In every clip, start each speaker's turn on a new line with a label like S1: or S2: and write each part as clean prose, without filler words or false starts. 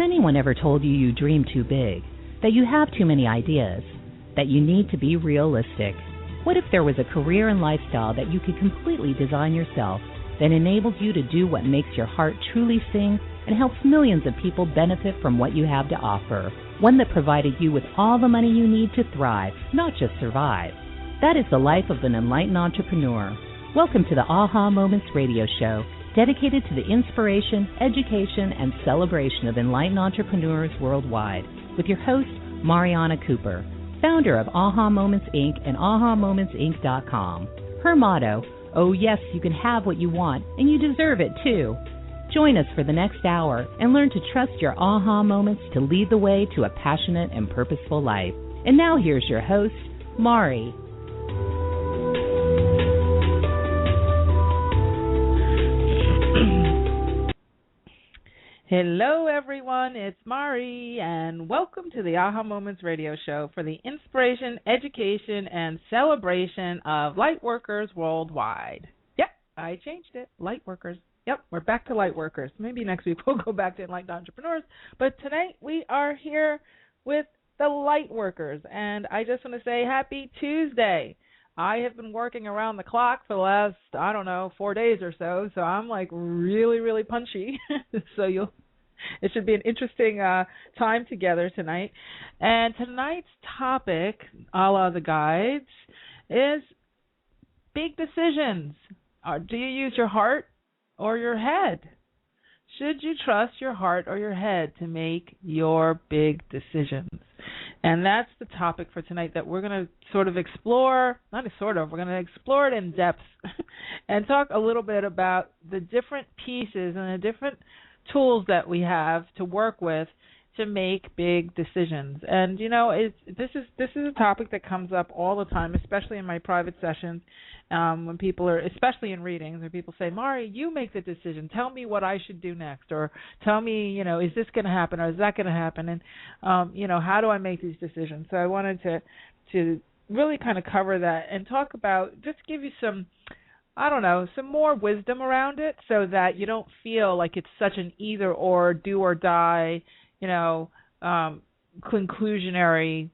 S1: anyone ever told you you dream too big, that you have too many ideas, that you need to be realistic? What if there was a career and lifestyle that you could completely design yourself that enables you to do what makes your heart truly sing and helps millions of people benefit from what you have to offer? One that provided you with all the money you need to thrive, not just survive. That is the life of an enlightened entrepreneur. Welcome to the Aha Moments radio show, dedicated to the inspiration, education, and celebration of enlightened entrepreneurs worldwide, with your host, Mariana Cooper, founder of Aha Moments Inc. and AhaMomentsInc.com. Her motto, oh yes, you can have what you want, and you deserve it too. Join us for the next hour and learn to trust your aha moments to lead the way to a passionate and purposeful life. And now here's your host, Mari.
S2: Hello, everyone. It's Mari, and welcome to the Aha Moments radio show for the inspiration, education, and celebration of light workers worldwide. Yep, I changed it. Light workers. Yep, we're back to light workers. Maybe next week we'll go back to enlightened entrepreneurs, but tonight we are here with the light workers, and I just want to say happy Tuesday. I have been working around the clock for the last, 4 days or so, so I'm like really, really punchy. So it should be an interesting time together tonight. And tonight's topic, a la the guides, is big decisions. Do you use your heart or your head? Should you trust your heart or your head to make your big decisions? And that's the topic for tonight that we're going to sort of explore, we're going to explore it in depth and talk a little bit about the different pieces and the different tools that we have to work with to make big decisions. And, this is a topic that comes up all the time, especially in my private sessions, when people are, especially in readings, where people say, Mari, you make the decision. Tell me what I should do next, or tell me, is this going to happen, or is that going to happen, and, how do I make these decisions? So I wanted to really kind of cover that and talk about, just give you some more wisdom around it so that you don't feel like it's such an either or, do or die, conclusionary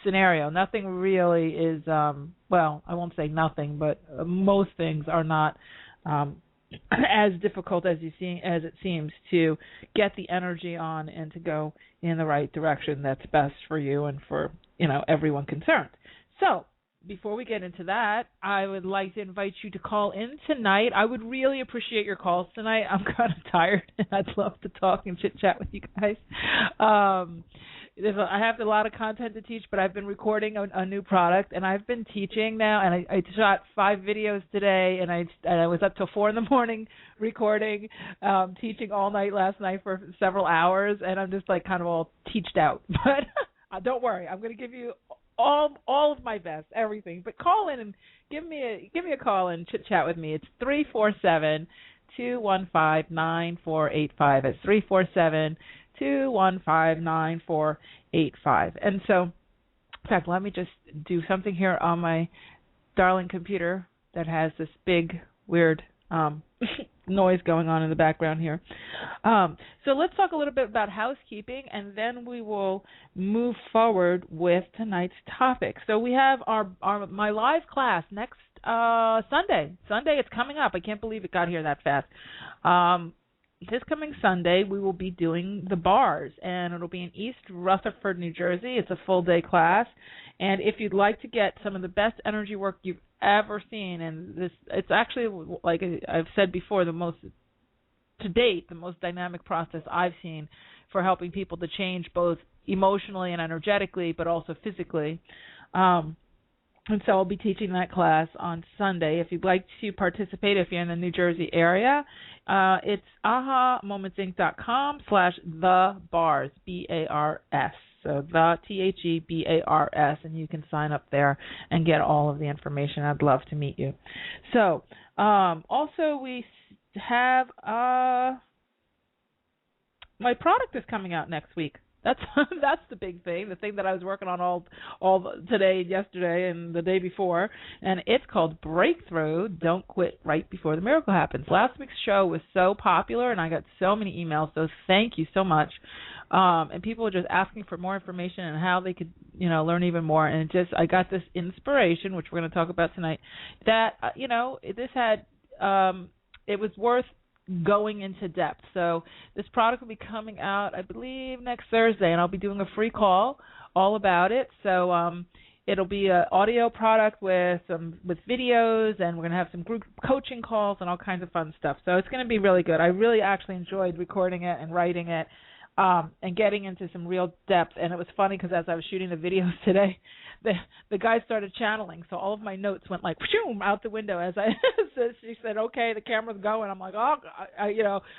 S2: scenario. Nothing really is, I won't say nothing, but most things are not as difficult as it seems to get the energy on and to go in the right direction that's best for you and for, everyone concerned. So, before we get into that, I would like to invite you to call in tonight. I would really appreciate your calls tonight. I'm kind of tired, and I'd love to talk and chit-chat with you guys. I have a lot of content to teach, but I've been recording a new product, and I've been teaching now, and I shot 5 videos today, and I was up till 4 in the morning recording, teaching all night last night for several hours, and I'm just like kind of all teached out. But don't worry, I'm going to give you all of my best, everything. But call in and give me a call and chit chat with me. It's 347-215-9485. It's 347-215-9485. And so, in fact, let me just do something here on my darling computer that has this big, weird noise going on in the background here. So let's talk a little bit about housekeeping, and then we will move forward with tonight's topic. So we have my live class next Sunday. It's coming up. I can't believe it got here that fast. This coming Sunday, we will be doing the bars, and it'll be in East Rutherford, New Jersey. It's a full-day class, and if you'd like to get some of the best energy work you've ever seen, and it's actually, like I've said before, the most dynamic process I've seen for helping people to change both emotionally and energetically, but also physically. And so I'll be teaching that class on Sunday. If you'd like to participate, if you're in the New Jersey area, it's AhaMomentsInc.com/thebars, B-A-R-S. So the THEBARS, and you can sign up there and get all of the information. I'd love to meet you. So also we have my product is coming out next week. That's that's the big thing, the thing that I was working on today, yesterday, and the day before, and it's called Breakthrough. Don't quit right before the miracle happens. Last week's show was so popular, and I got so many emails. So thank you so much. And people were just asking for more information and how they could, learn even more. And I got this inspiration, which we're going to talk about tonight. That this had, it was worth going into depth. So this product will be coming out, I believe, next Thursday, and I'll be doing a free call all about it. So it'll be an audio product with videos, and we're going to have some group coaching calls and all kinds of fun stuff. So it's going to be really good. I really actually enjoyed recording it and writing it. And getting into some real depth. And it was funny because as I was shooting the videos today, the guy started channeling, so all of my notes went like shoom out the window as I she said, okay, the camera's going. I'm like, oh,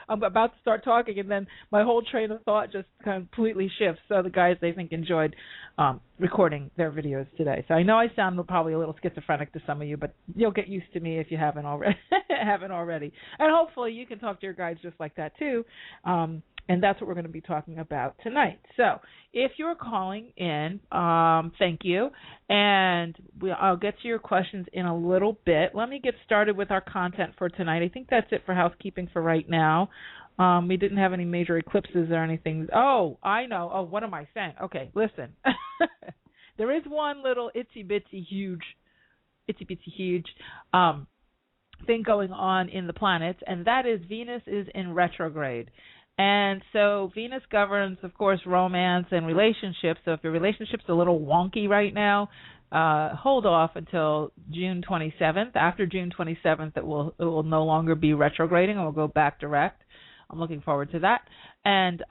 S2: I'm about to start talking, and then my whole train of thought just completely shifts. So the guys, they think, enjoyed recording their videos today. So I know I sound probably a little schizophrenic to some of you, but you'll get used to me if you haven't already. And hopefully you can talk to your guides just like that too. And that's what we're going to be talking about tonight. So if you're calling in, thank you. And I'll get to your questions in a little bit. Let me get started with our content for tonight. I think that's it for housekeeping for right now. We didn't have any major eclipses or anything. Oh, I know. Oh, what am I saying? Okay, listen. There is one little itsy-bitsy huge thing going on in the planets, and that is Venus is in retrograde. And so Venus governs, of course, romance and relationships. So if your relationship's a little wonky right now, hold off until June 27th. After June 27th, it will no longer be retrograding. It will go back direct. I'm looking forward to that. And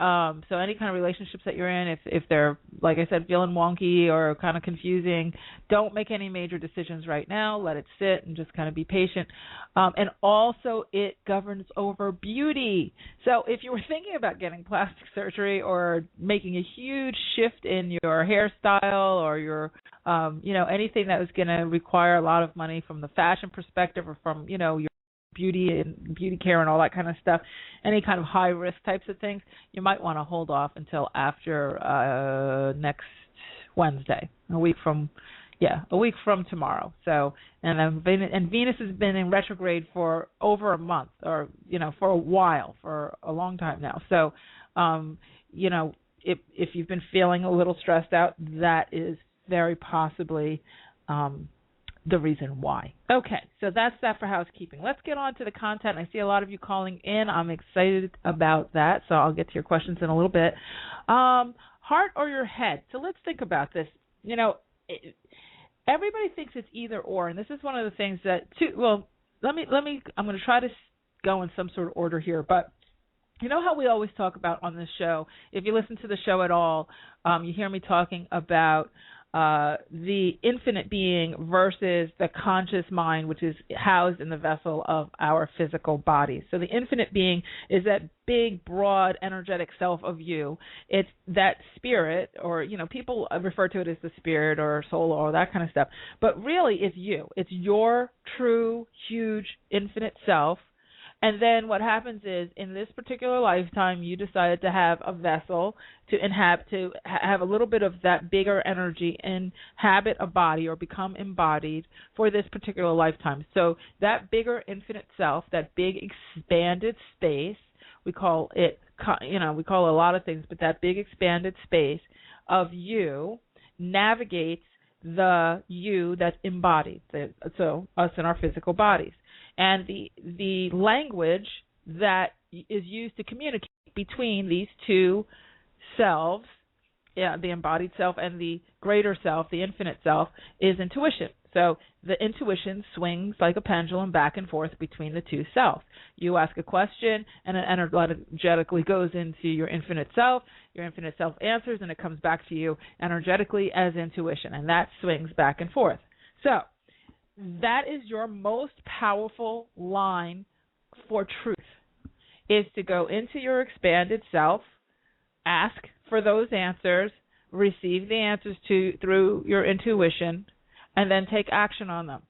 S2: so any kind of relationships that you're in, if they're, like I said, feeling wonky or kind of confusing, don't make any major decisions right now. Let it sit and just kind of be patient. And also it governs over beauty. So if you were thinking about getting plastic surgery or making a huge shift in your hairstyle or your, anything that was going to require a lot of money from the fashion perspective or from, your beauty and beauty care and all that kind of stuff, any kind of high risk types of things, you might want to hold off until after next Wednesday, a week from tomorrow. So and Venus has been in retrograde for over a month, or for a while, for a long time now. So if you've been feeling a little stressed out, that is very possibly the reason why. Okay, so that's that for housekeeping. Let's get on to the content. I see a lot of you calling in. I'm excited about that, so I'll get to your questions in a little bit. Heart or your head? So let's think about this. Everybody thinks it's either or, and this is one of the things that I'm going to try to go in some sort of order here, but you know how we always talk about on this show, if you listen to the show at all, you hear me talking about the infinite being versus the conscious mind, which is housed in the vessel of our physical bodies. So the infinite being is that big, broad, energetic self of you. It's that spirit, or, people refer to it as the spirit or soul or that kind of stuff. But really, it's you. It's your true, huge, infinite self. And then what happens is, in this particular lifetime, you decided to have a vessel to have a little bit of that bigger energy inhabit a body or become embodied for this particular lifetime. So that bigger infinite self, that big expanded space, we call it, we call it a lot of things, but that big expanded space of you navigates the you that's embodied, so us in our physical bodies. And the language that is used to communicate between these two selves, the embodied self and the greater self, the infinite self, is intuition. So the intuition swings like a pendulum back and forth between the two selves. You ask a question, and it energetically goes into your infinite self. Your infinite self answers, and it comes back to you energetically as intuition, and that swings back and forth. So that is your most powerful line for truth, is to go into your expanded self, ask for those answers, receive the answers through your intuition, and then take action on them.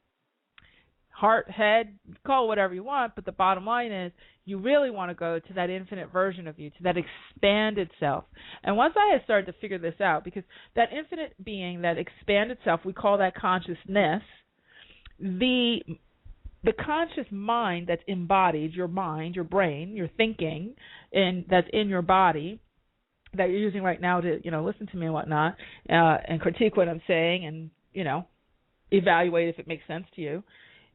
S2: heart, head, call it whatever you want, but the bottom line is you really want to go to that infinite version of you, to that expanded self. And once I had started to figure this out, because that infinite being, that expanded self, we call that consciousness, the conscious mind that's embodied, your mind, your brain, your thinking, and that's in your body, that you're using right now to, listen to me and whatnot, and critique what I'm saying and, evaluate if it makes sense to you.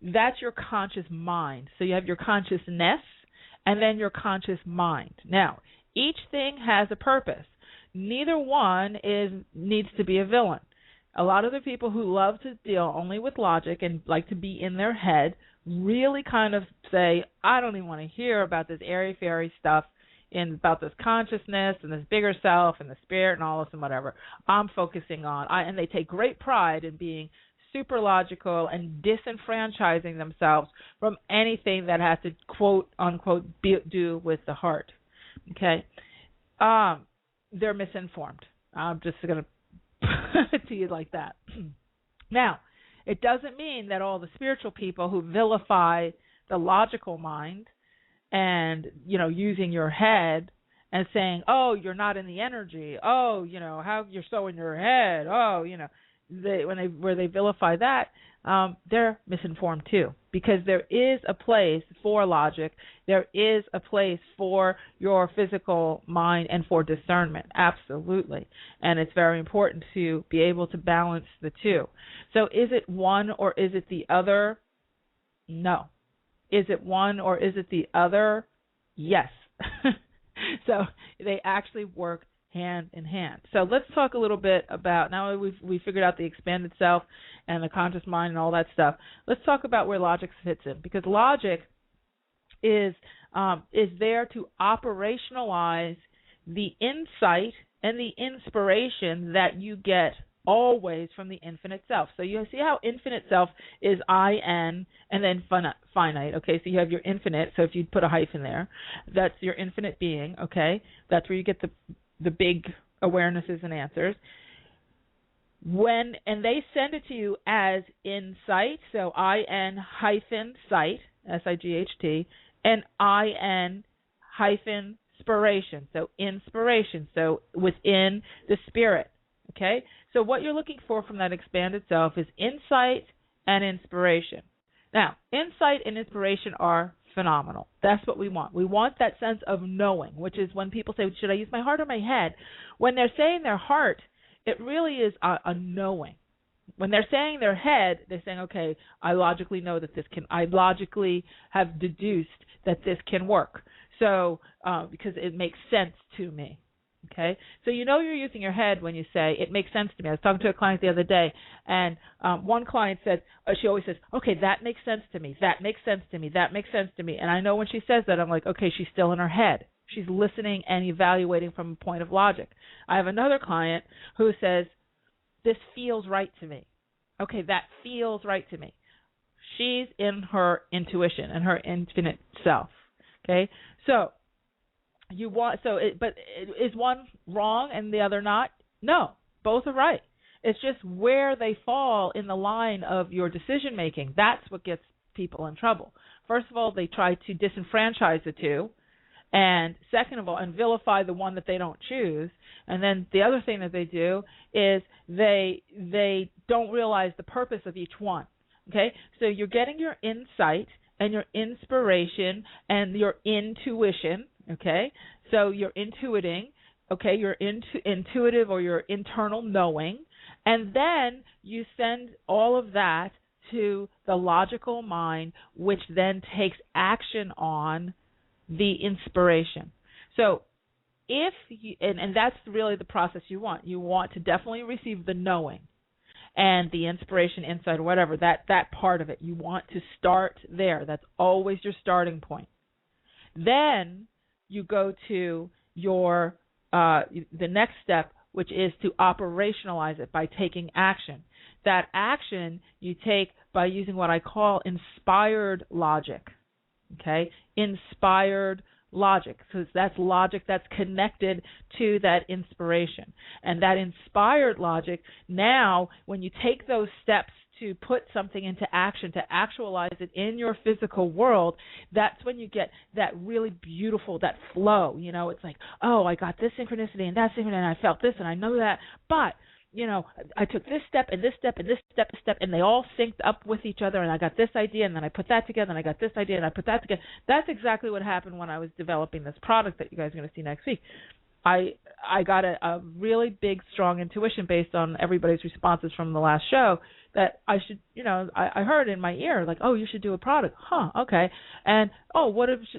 S2: That's your conscious mind. So you have your consciousness and then your conscious mind. Now, each thing has a purpose. Neither one needs to be a villain. A lot of the people who love to deal only with logic and like to be in their head really kind of say, I don't even want to hear about this airy-fairy stuff about this consciousness and this bigger self and the spirit and all this and whatever. I'm focusing on, and they take great pride in being super logical and disenfranchising themselves from anything that has to, quote unquote, do with the heart. Okay? They're misinformed. I'm just going to put it to you like that. Now, it doesn't mean that all the spiritual people who vilify the logical mind and, using your head and saying, oh, you're not in the energy. Oh, how you're so in your head. Oh, where they vilify that, they're misinformed too, because there is a place for logic, there is a place for your physical mind and for discernment, absolutely, and it's very important to be able to balance the two. So is it one or is it the other? No. Is it one or is it the other? Yes. So they actually work hand in hand. So let's talk a little bit about, now we figured out the expanded self and the conscious mind and all that stuff. Let's talk about where logic fits in, because logic is there to operationalize the insight and the inspiration that you get always from the infinite self. So you see how infinite self is I-N and then finite. Okay, so you have your infinite. So if you put a hyphen there, that's your infinite being. Okay, that's where you get the big awarenesses and answers. And they send it to you as insight, so I-N hyphen sight, S-I-G-H-T, and I-N hyphen spiration, so inspiration, so within the spirit. Okay, so what you're looking for from that expanded self is insight and inspiration. Now, insight and inspiration are phenomenal. That's what we want. We want that sense of knowing, which is when people say, should I use my heart or my head? When they're saying their heart, it really is a knowing. When they're saying their head, they're saying, okay, I logically know that I logically have deduced that this can work. So, because it makes sense to me. Okay, so you're using your head when you say it makes sense to me. I was talking to a client the other day, and one client said, she always says, okay, that makes sense to me. That makes sense to me. That makes sense to me. And I know when she says that, I'm like, okay, she's still in her head. She's listening and evaluating from a point of logic. I have another client who says, this feels right to me. Okay, that feels right to me. She's in her intuition and her infinite self. Okay, so. But is one wrong and the other not? No, both are right. It's just where they fall in the line of your decision making. That's what gets people in trouble. First of all, they try to disenfranchise the two, and second of all, and vilify the one that they don't choose. And then the other thing that they do is they don't realize the purpose of each one. Okay, so you're getting your insight and your inspiration and your intuition. Okay, so you're intuiting, okay, you're intuitive or your internal knowing, and then you send all of that to the logical mind, which then takes action on the inspiration. So if you, and that's really the process you want to definitely receive the knowing and the inspiration, insight, or whatever, that part of it. You want to start there. That's always your starting point. Then you go to your the next step, which is to operationalize it by taking action. That action you take by using what I call inspired logic. Okay? Inspired logic. So that's logic that's connected to that inspiration. And that inspired logic, now when you take those steps to put something into action, to actualize it in your physical world, that's when you get that really beautiful, that flow. It's like, oh, I got this synchronicity and that synchronicity, and I felt this and I know that, but I took this step and this step and this step, and they all synced up with each other, and I got this idea, and then I put that together, and I got this idea, and I put that together. That's exactly what happened when I was developing this product that you guys are going to see next week. I got a really big, strong intuition based on everybody's responses from the last show that I should, I heard in my ear, like, oh, you should do a product. Huh, okay. And, oh,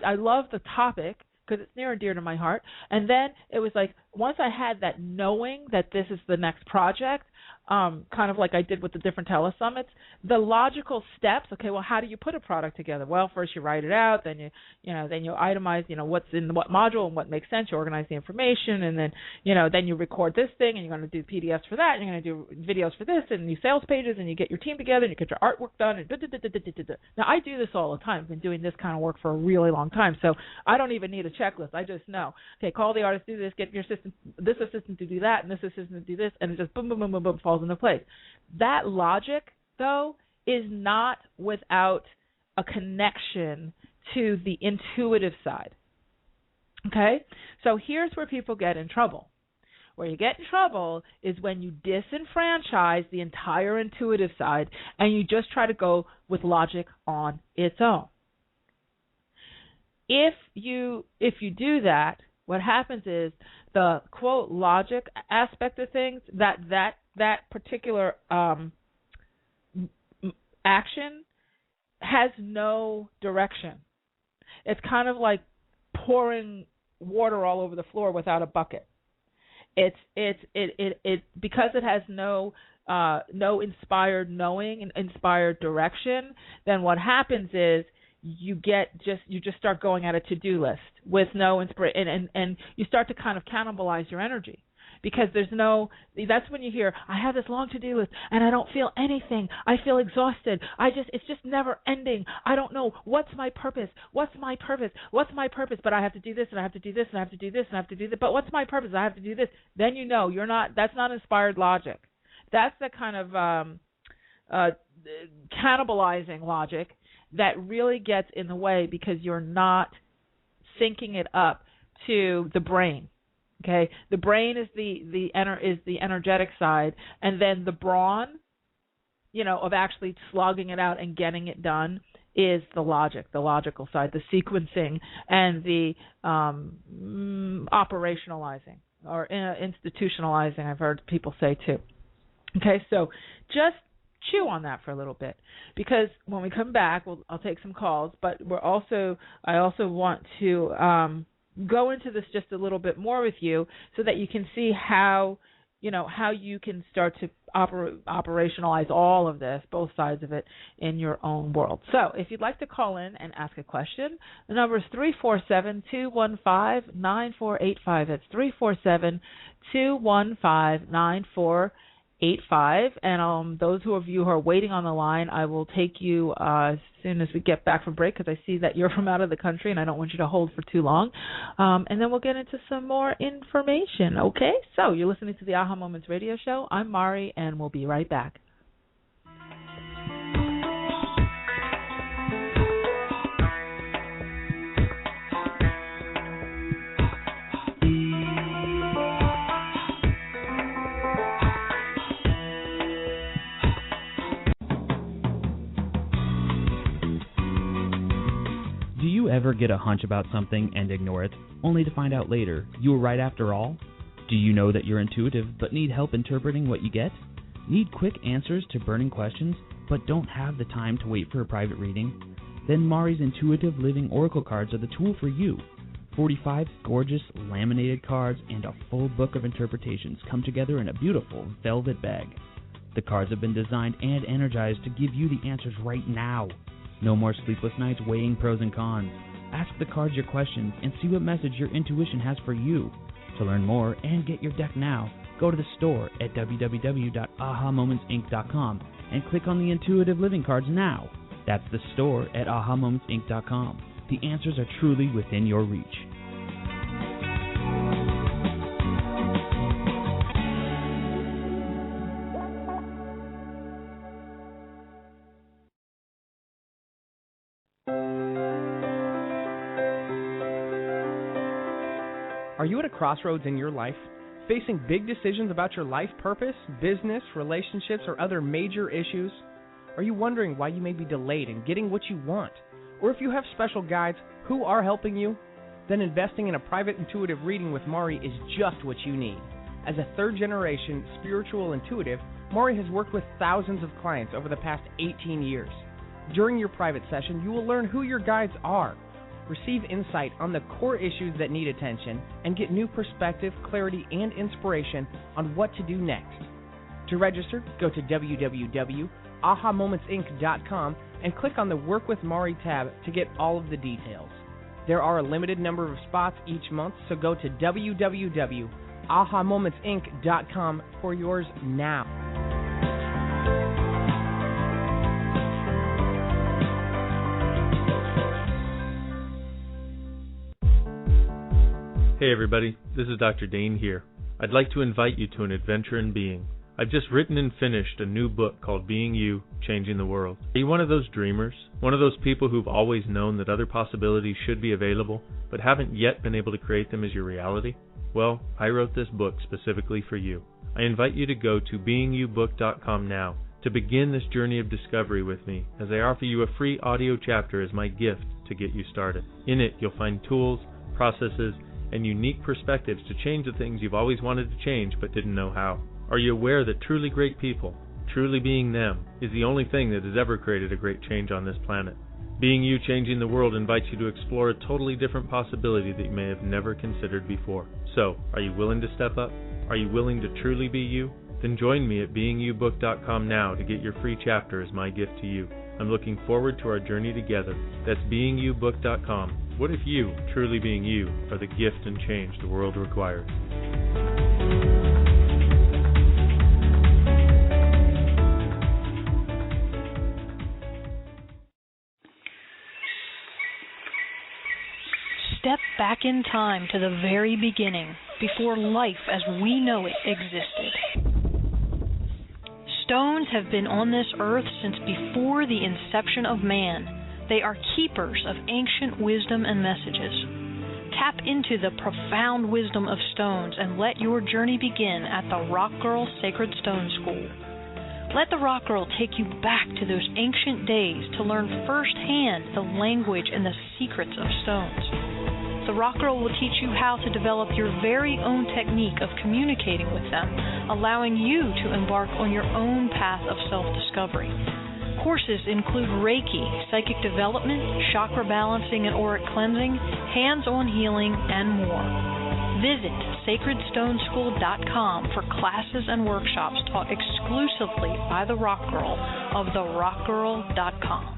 S2: I love the topic because it's near and dear to my heart. And then it was like, once I had that knowing that this is the next project, kind of like I did with the different telesummits, the logical steps, okay, well, how do you put a product together? Well, first you write it out, then you itemize, what's in what module and what makes sense. You organize the information, and then, then you record this thing, and you're going to do PDFs for that, and you're going to do videos for this, and new sales pages, and you get your team together, and you get your artwork done, and da-da-da-da-da-da-da. Now, I do this all the time. I've been doing this kind of work for a really long time, so I don't even need a checklist. I just know, okay, call the artist, do this, get your assistant, this assistant to do that, and this assistant to do this, and it just boom, boom, boom, boom, boom, falls into place. That logic, though, is not without a connection to the intuitive side. Okay? So here's where people get in trouble. Where you get in trouble is when you disenfranchise the entire intuitive side and you just try to go with logic on its own. If you do that, what happens is the, quote, logic aspect of things, that particular action has no direction. It's kind of like pouring water all over the floor without a bucket. It because it has no inspired knowing and inspired direction. Then what happens is you just start going at a to-do list with no inspiration, and you start to kind of cannibalize your energy. Because that's when you hear, I have this long to-do list and I don't feel anything. I feel exhausted. It's just never ending. I don't know, what's my purpose? But I have to do this and I have to do this and I have to do this and I have to do this. But what's my purpose? I have to do this. Then that's not inspired logic. That's the kind of cannibalizing logic that really gets in the way because you're not syncing it up to the brain. Okay, the brain is the energetic side, and then the brawn, of actually slogging it out and getting it done is the logical side, the sequencing and the operationalizing or institutionalizing. I've heard people say too. Okay, so just chew on that for a little bit, because when we come back, I'll take some calls, but I also want to go into this just a little bit more with you so that you can see how you can start to operationalize all of this, both sides of it, in your own world. So if you'd like to call in and ask a question, the number is 347-215-9485. That's 347-215-9485. And those of you who are waiting on the line, I will take you as soon as we get back from break, because I see that you're from out of the country and I don't want you to hold for too long. And then we'll get into some more information, okay? So you're listening to the Aha Moments radio show. I'm Mari, and we'll be right back.
S3: Do you ever get a hunch about something and ignore it, only to find out later you were right after all? Do you know that you're intuitive but need help interpreting what you get? Need quick answers to burning questions but don't have the time to wait for a private reading? Then Mari's Intuitive Living Oracle cards are the tool for you. 45 gorgeous laminated cards and a full book of interpretations come together in a beautiful velvet bag. The cards have been designed and energized to give you the answers right now. No more sleepless nights weighing pros and cons. Ask the cards your questions and see what message your intuition has for you. To learn more and get your deck now, go to the store at www.ahamomentsinc.com and click on the Intuitive Living cards now. That's the store at ahamomentsinc.com. The answers are truly within your reach.
S4: Are you at a crossroads in your life? Facing big decisions about your life purpose, business, relationships, or other major issues? Are you wondering why you may be delayed in getting what you want? Or if you have special guides who are helping you? Then investing in a private intuitive reading with Mari is just what you need. As a third-generation spiritual intuitive, Mari has worked with thousands of clients over the past 18 years. During your private session, you will learn who your guides are, receive insight on the core issues that need attention, and get new perspective, clarity, and inspiration on what to do next. To register, go to www.ahamomentsinc.com and click on the Work with Mari tab to get all of the details. There are a limited number of spots each month, so go to www.ahamomentsinc.com for yours now.
S5: Hey everybody, this is Dr. Dane here. I'd like to invite you to an adventure in being. I've just written and finished a new book called Being You, Changing the World. Are you one of those dreamers? One of those people who've always known that other possibilities should be available, but haven't yet been able to create them as your reality? Well, I wrote this book specifically for you. I invite you to go to beingyoubook.com now to begin this journey of discovery with me, as I offer you a free audio chapter as my gift to get you started. In it, you'll find tools, processes, and unique perspectives to change the things you've always wanted to change but didn't know how. Are you aware that truly great people, truly being them, is the only thing that has ever created a great change on this planet? Being You, Changing the World invites you to explore a totally different possibility that you may have never considered before. So, are you willing to step up? Are you willing to truly be you? Then join me at beingyoubook.com now to get your free chapter as my gift to you. I'm looking forward to our journey together. That's beingyoubook.com. What if you, truly being you, are the gift and change the world requires?
S6: Step back in time to the very beginning, before life as we know it existed. Stones have been on this earth since before the inception of man. They are keepers of ancient wisdom and messages. Tap into the profound wisdom of stones and let your journey begin at the Rock Girl Sacred Stone School. Let the Rock Girl take you back to those ancient days to learn firsthand the language and the secrets of stones. The Rock Girl will teach you how to develop your very own technique of communicating with them, allowing you to embark on your own path of self-discovery. Courses include Reiki, psychic development, chakra balancing and auric cleansing, hands-on healing, and more. Visit sacredstoneschool.com for classes and workshops taught exclusively by the Rock Girl of therockgirl.com.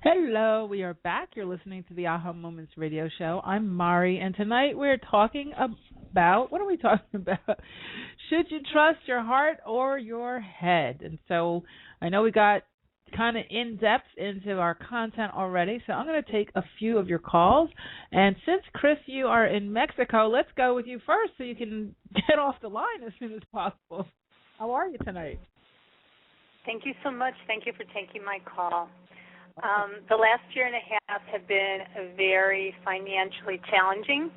S2: Hello, we are back. You're listening to the Aha Moments radio show. I'm Mari, and tonight we're talking about, what are we talking about? Should you trust your heart or your head? And so I know we got kind of in-depth into our content already, so I'm going to take a few of your calls. And since, Chris, you are in Mexico, let's go with you first so you can get off the line as soon as possible. How are you tonight?
S7: Thank you so much. Thank you for taking my call. The last year and a half have been very financially challenging,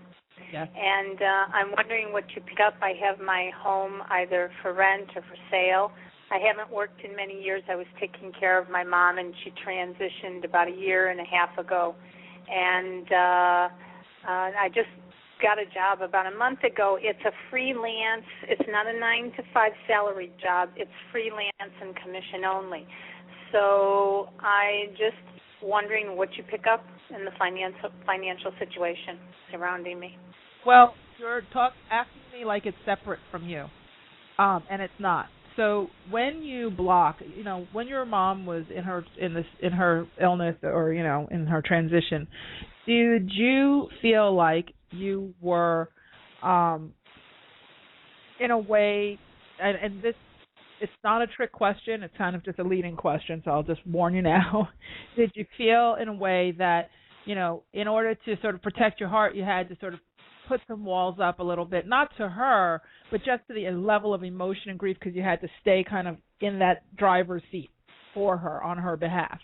S2: yes.
S7: And I'm wondering what you pick up. I have my home either for rent or for sale. I haven't worked in many years. I was taking care of my mom, and she transitioned about a year and a half ago. And I just got a job about a month ago. It's a freelance. It's not a 9-to-5 salary job. It's freelance and commission only. So I just wondering what you pick up in the financial situation surrounding me.
S2: Well, you're asking me like it's separate from you, and it's not. So when you block, when your mom was in her illness or in her transition, did you feel like you were, in a way, and this. It's not a trick question. It's kind of just a leading question, so I'll just warn you now. Did you feel in a way that, in order to sort of protect your heart, you had to sort of put some walls up a little bit, not to her, but just to the level of emotion and grief because you had to stay kind of in that driver's seat for her on her behalf?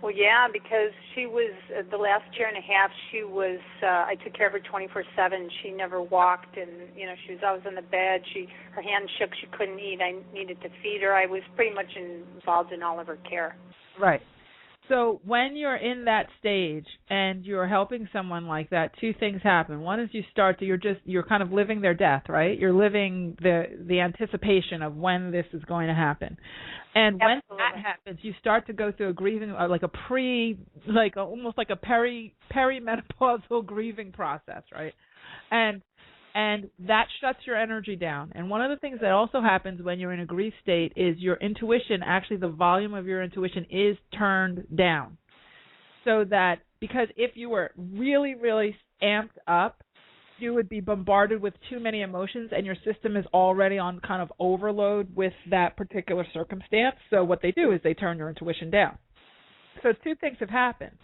S7: Well, yeah, because she was, the last year and a half, she was, I took care of her 24/7. She never walked, and, she was always in the bed. Her hand shook. She couldn't eat. I needed to feed her. I was pretty much involved in all of her care.
S2: Right. So when you're in that stage and you're helping someone like that, two things happen. One is you're kind of living their death, right? You're living the anticipation of when this is going to happen. And when that happens, you start to go through a grieving, almost like a perimenopausal grieving process, right? And that shuts your energy down. And one of the things that also happens when you're in a grief state is your intuition, actually the volume of your intuition is turned down. So that, because if you were really, really amped up, you would be bombarded with too many emotions and your system is already on kind of overload with that particular circumstance. So what they do is they turn your intuition down. So two things have happened.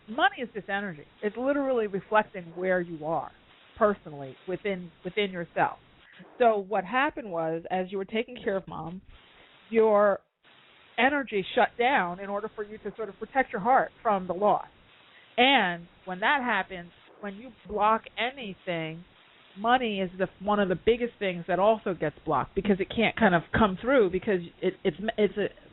S2: Money is just energy. It's literally reflecting where you are personally within yourself. So what happened was, as you were taking care of Mom, your energy shut down in order for you to sort of protect your heart from the loss. And when that happens, when you block anything, money is one of the biggest things that also gets blocked because it can't kind of come through because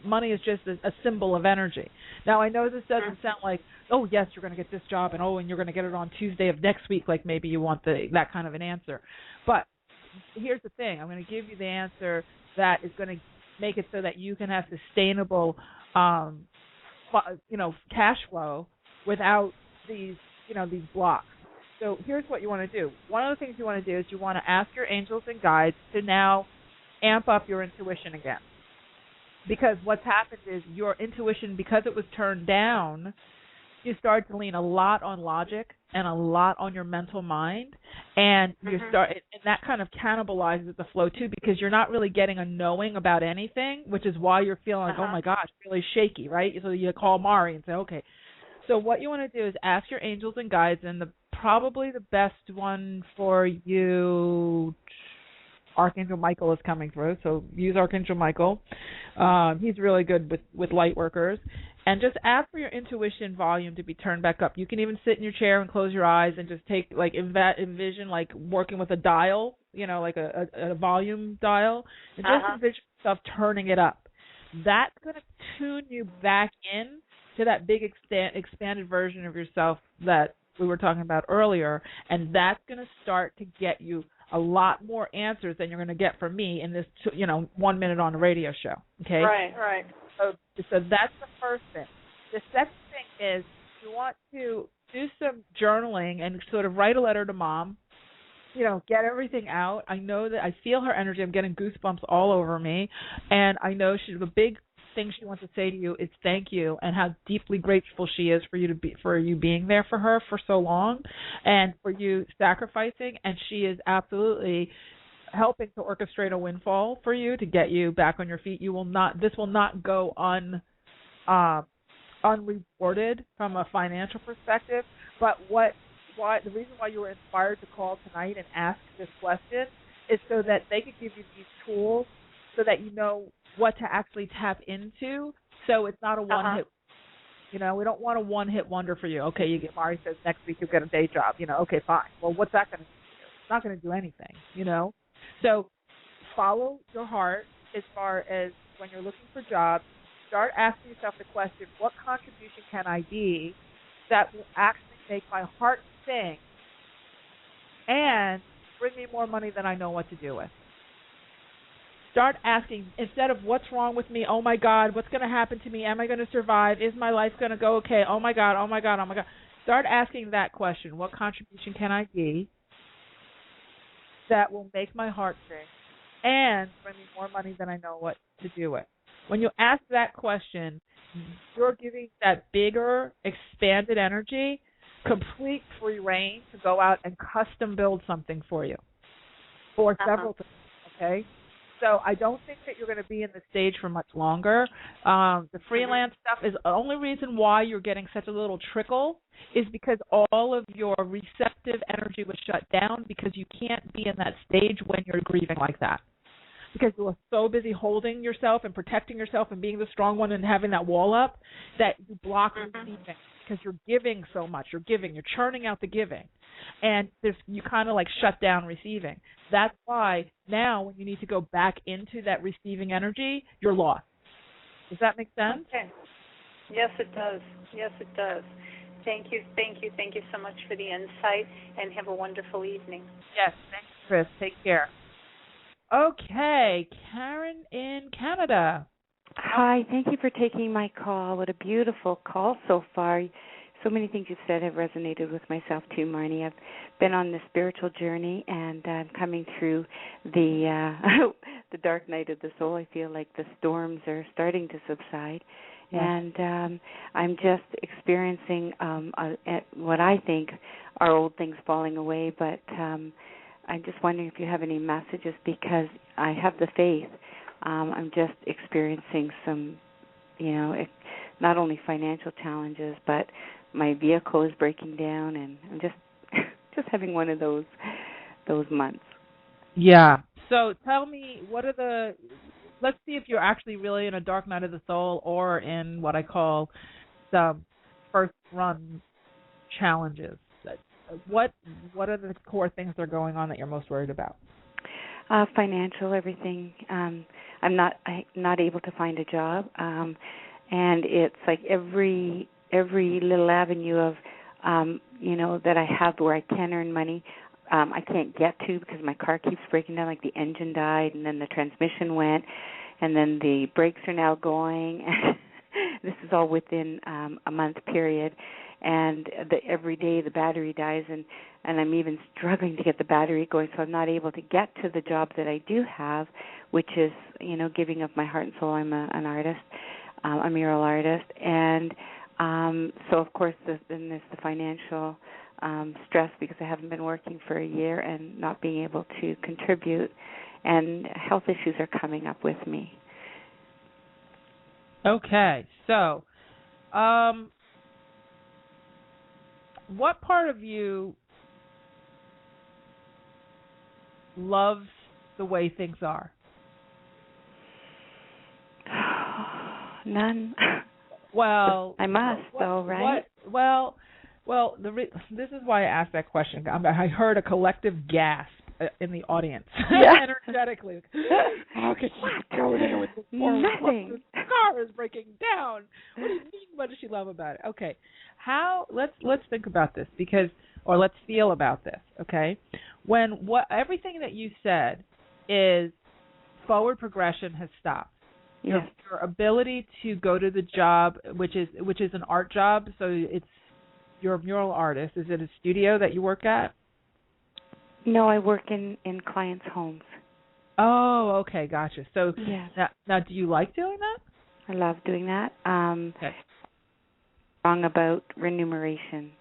S2: money is just a symbol of energy. Now, I know this doesn't sound like, oh, yes, you're going to get this job, and you're going to get it on Tuesday of next week, like maybe you want that kind of an answer. But here's the thing. I'm going to give you the answer that is going to make it so that you can have sustainable, cash flow without these blocks. So here's what you want to do. One of the things you want to do is you want to ask your angels and guides to now amp up your intuition again. Because what's happened is your intuition, because it was turned down, you start to lean a lot on logic and a lot on your mental mind, and and that kind of cannibalizes the flow too, because you're not really getting a knowing about anything, which is why you're feeling like, oh my gosh, really shaky, right? So you call Mari and say, okay. So what you want to do is ask your angels and guides, and probably the best one for you, Archangel Michael is coming through, so use Archangel Michael. He's really good with light workers. And just ask for your intuition volume to be turned back up. You can even sit in your chair and close your eyes and just take, envision working with a dial, like a volume dial, and just envision yourself turning it up. That's going to tune you back in to that big expanded version of yourself that we were talking about earlier, and that's going to start to get you a lot more answers than you're going to get from me in this, 1 minute on the radio show. Okay.
S7: Right.
S2: So that's the first thing. The second thing is you want to do some journaling and sort of write a letter to Mom. Get everything out. I know that I feel her energy. I'm getting goosebumps all over me, and I know the big thing she wants to say to you is thank you, and how deeply grateful she is for you being there for her for so long, and for you sacrificing. And she is absolutely helping to orchestrate a windfall for you to get you back on your feet. This will not go unrewarded from a financial perspective. But the reason why you were inspired to call tonight and ask this question is so that they could give you these tools so that you know what to actually tap into, so it's not a one-hit. We don't want a one-hit wonder for you. Okay, Mari says next week you'll get a day job. Okay, fine. Well, what's that going to do? It's not going to do anything, So follow your heart as far as when you're looking for jobs. Start asking yourself the question, what contribution can I be that will actually make my heart sing and bring me more money than I know what to do with? Start asking, instead of what's wrong with me, oh my God, what's going to happen to me? Am I going to survive? Is my life going to go okay? Oh my God, oh my God, oh my God. Start asking that question. What contribution can I be that will make my heart sing and bring me more money than I know what to do with? When you ask that question, you're giving that bigger, expanded energy complete free reign to go out and custom build something for you, or several things, okay? So I don't think that you're going to be in the stage for much longer. The freelance stuff is the only reason why you're getting such a little trickle is because all of your receptive energy was shut down because you can't be in that stage when you're grieving like that. Because you are so busy holding yourself and protecting yourself and being the strong one and having that wall up that you block receiving because you're giving so much. You're giving. You're churning out the giving. And you kind of like shut down receiving. That's why now when you need to go back into that receiving energy, you're lost. Does that make sense?
S7: Okay. Yes, it does. Yes, it does. Thank you so much for the insight, and have a wonderful evening.
S2: Yes, thanks, Chris. Take care. Okay, Karen in Canada.
S8: Hi, thank you for taking my call. What a beautiful call so far. So many things you've said have resonated with myself too, Marnie. I've been on this spiritual journey, and I'm coming through the the dark night of the soul. I feel like the storms are starting to subside, and I'm just experiencing what I think are old things falling away. But I'm just wondering if you have any messages, because I have the faith. I'm just experiencing some, not only financial challenges, but my vehicle is breaking down, and I'm just having one of those months.
S2: Yeah. So tell me, let's see if you're actually really in a dark night of the soul or in what I call the first run challenges. What are the core things that are going on that you're most worried about?
S8: Financial, everything. I'm not able to find a job, and it's like every little avenue of that I have where I can earn money, I can't get to because my car keeps breaking down. Like the engine died, and then the transmission went, and then the brakes are now going. This is all within a month period, and every day the battery dies, and I'm even struggling to get the battery going, so I'm not able to get to the job that I do have, which is giving of my heart and soul. I'm an artist, a mural artist, and so of course then there's the financial stress because I haven't been working for a year and not being able to contribute, and health issues are coming up with me.
S2: Okay, so what part of you loves the way things are?
S8: None.
S2: Well,
S8: I must, though, right?
S2: This is why I asked that question. I heard a collective gasp in the audience, energetically. How can she go there with this poor woman? This car is breaking down. What do you mean? What does she love about it? Okay, let's think about this or let's feel about this. Okay, everything that you said is forward progression has stopped.
S8: Yes.
S2: Your ability to go to the job, which is an art job, so you're a mural artist. Is it a studio that you work at?
S8: No, I work in clients' homes.
S2: Oh, okay, gotcha. So
S8: yes.
S2: Now, do you like doing that?
S8: I love doing that.
S2: Okay.
S8: Wrong about remuneration.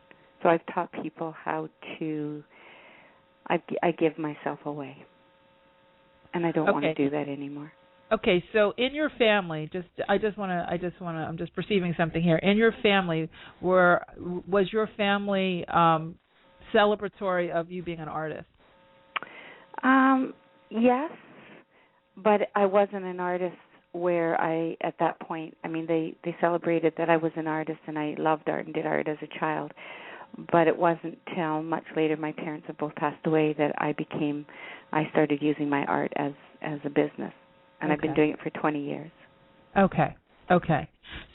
S8: So I've taught people how to. I give myself away, and I don't want to do that anymore.
S2: Okay, so in your family, I'm just perceiving something here. In your family, was your family celebratory of you being an artist?
S8: Yes, but I wasn't an artist where at that point, they celebrated that I was an artist and I loved art and did art as a child. But it wasn't till much later, my parents have both passed away, that I started using my art as a business. And I've been doing it for 20 years. Okay.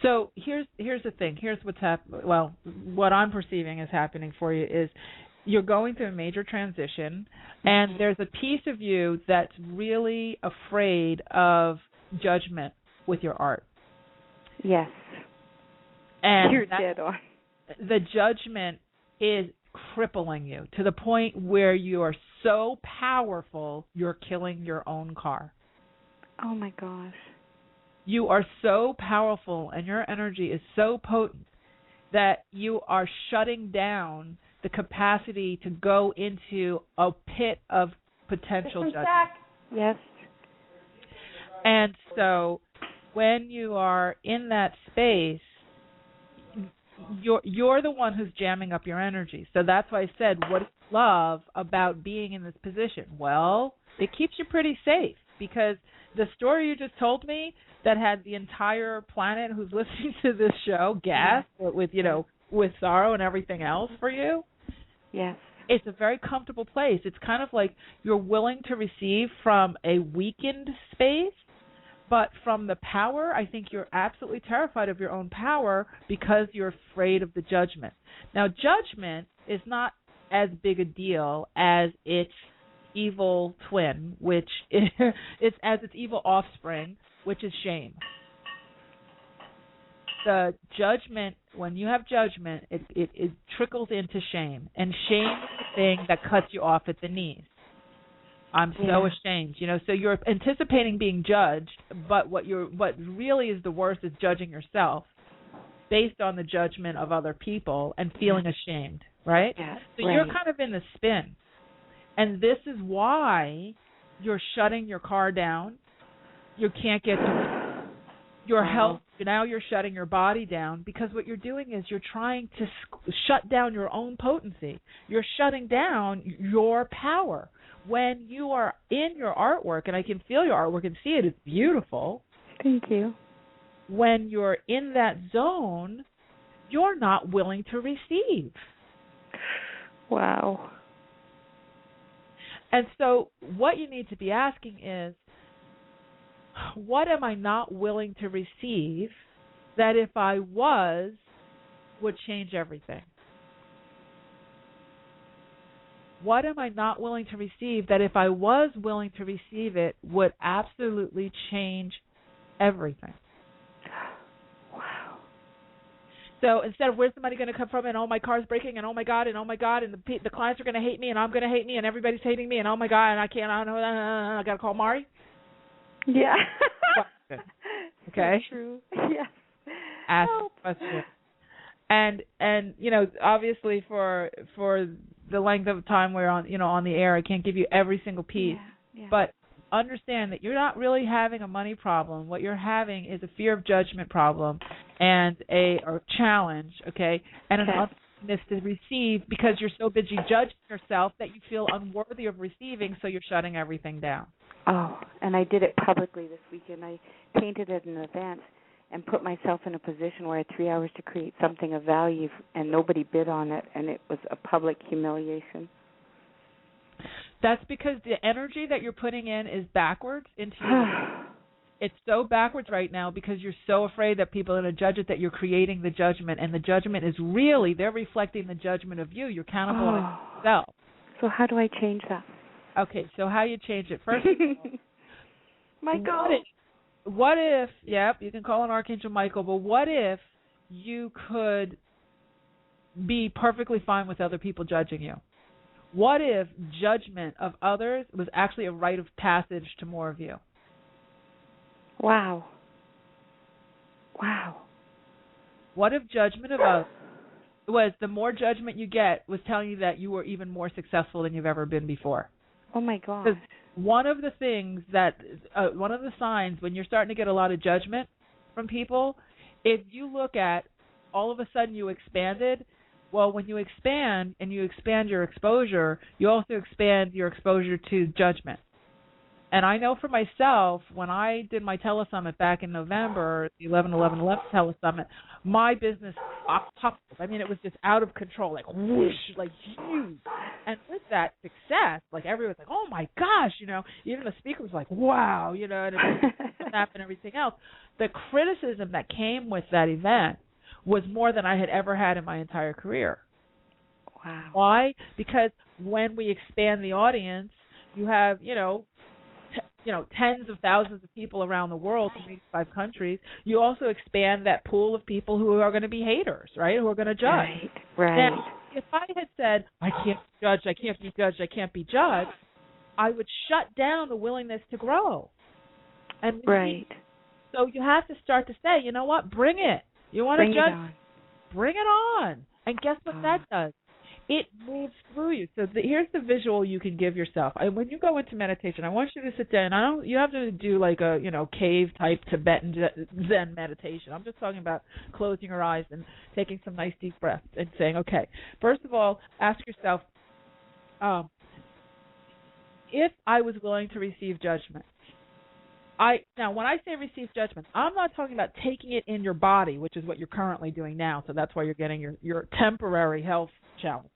S8: So here's the thing. Here's what's happening. Well, what I'm perceiving is happening for you is you're going through a major transition, and there's a piece of you that's really afraid of judgment with your art. Yes.
S2: And
S8: you're dead on.
S2: The judgment is crippling you to the point where you are so powerful you're killing your own car.
S8: Oh, my gosh.
S2: You are so powerful and your energy is so potent that you are shutting down the capacity to go into a pit of potential judgment.
S8: Yes.
S2: And so when you are in that space, you're the one who's jamming up your energy. So that's why I said, what do you love about being in this position? Well, it keeps you pretty safe, because the story you just told me that had the entire planet who's listening to this show gasp with, you know, with sorrow and everything else for you.
S8: Yes.
S2: It's a very comfortable place. It's kind of like you're willing to receive from a weakened space, but from the power, I think you're absolutely terrified of your own power because you're afraid of the judgment. Now, judgment is not as big a deal as its evil twin, which it's as its evil offspring, which is shame. The judgment, when you have judgment, it trickles into shame, and shame is the thing that cuts you off at the knees. I'm so ashamed, you know. So you're anticipating being judged, but what really is the worst is judging yourself based on the judgment of other people and feeling ashamed, right?
S8: Yes,
S2: so you're kind of in the spin, and this is why you're shutting your car down. You can't get to your health. Now you're shutting your body down, because what you're doing is you're trying to shut down your own potency. You're shutting down your power. When you are in your artwork, and I can feel your artwork and see it, it's beautiful.
S8: Thank you.
S2: When you're in that zone, you're not willing to receive.
S8: Wow.
S2: And so what you need to be asking is, what am I not willing to receive that if I was, would change everything? What am I not willing to receive that if I was willing to receive it would absolutely change everything?
S8: Wow.
S2: So instead of where's the money going to come from, and oh, my car's breaking, and oh my God, and the clients are going to hate me, and I'm going to hate me, and everybody's hating me, and oh my God, and I can't, I got to call Mari?
S8: Yeah.
S2: Okay.
S8: So true. Yes.
S2: Ask the question. And you know, obviously for the length of time we're on the air, I can't give you every single piece.
S8: Yeah.
S2: But understand that you're not really having a money problem. What you're having is a fear of judgment problem and a challenge, okay? And an unwillingness to receive, because you're so busy judging yourself that you feel unworthy of receiving, so you're shutting everything down.
S8: Oh, and I did it publicly this weekend. I painted at an event and put myself in a position where I had 3 hours to create something of value, and nobody bid on it, and it was a public humiliation.
S2: That's because the energy that you're putting in is backwards into you. It's so backwards right now because you're so afraid that people are going to judge it, that you're creating the judgment, and the judgment is really, they're reflecting the judgment of you. You're cannibalizing yourself.
S8: So how do I change that?
S2: Okay, so how you change it? First of all,
S8: Michael.
S2: What if, you can call on Archangel Michael, but what if you could be perfectly fine with other people judging you? What if judgment of others was actually a rite of passage to more of you?
S8: Wow.
S2: What if judgment of others was the more judgment you get was telling you that you were even more successful than you've ever been before?
S8: Oh, my God.
S2: Because one of the things one of the signs when you're starting to get a lot of judgment from people, if you look at all of a sudden you expanded, well, when you expand and you expand your exposure, you also expand your exposure to judgment. And I know for myself, when I did my telesummit back in November, the 11-11-11 telesummit, my business octupled. I mean, it was just out of control, like whoosh, like huge. And with that success, like everyone's like, oh my gosh, you know, even the speaker was like, wow, you know, and it was and everything else. The criticism that came with that event was more than I had ever had in my entire career.
S8: Wow.
S2: Why? Because when we expand the audience, you have, tens of thousands of people around the world from 85 countries. You also expand that pool of people who are going to be haters, right? Who are going to judge.
S8: Right.
S2: Now, if I had said, I can't be judged, I can't be judged, I can't be judged, I would shut down the willingness to grow. And so you have to start to say, you know what, bring it. You want to judge? Bring it on. And guess what that does? it moves through you. So here's the visual you can give yourself. When you go into meditation, I want you to sit down. You have to do like a cave type Tibetan Zen meditation. I'm just talking about closing your eyes and taking some nice deep breaths and saying, okay, first of all, ask yourself, if I was willing to receive judgment. Now, when I say receive judgment, I'm not talking about taking it in your body, which is what you're currently doing now. So that's why you're getting your temporary health challenge.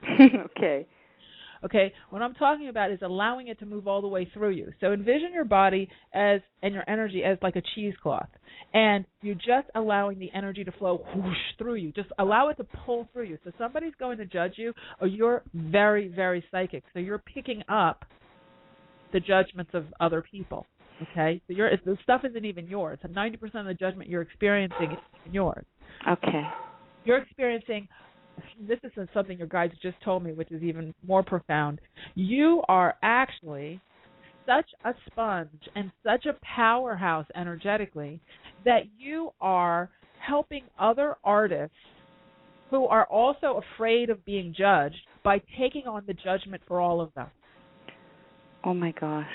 S2: Okay. What I'm talking about is allowing it to move all the way through you. So envision your body and your energy as like a cheesecloth, and you're just allowing the energy to flow whoosh through you. Just allow it to pull through you. So somebody's going to judge you, or you're very, very psychic. So you're picking up the judgments of other people. Okay, so the stuff isn't even yours. And 90% of the judgment you're experiencing isn't even yours.
S8: Okay.
S2: You're experiencing, this is something your guides just told me, which is even more profound. You are actually such a sponge and such a powerhouse energetically that you are helping other artists who are also afraid of being judged by taking on the judgment for all of them.
S8: Oh, my gosh.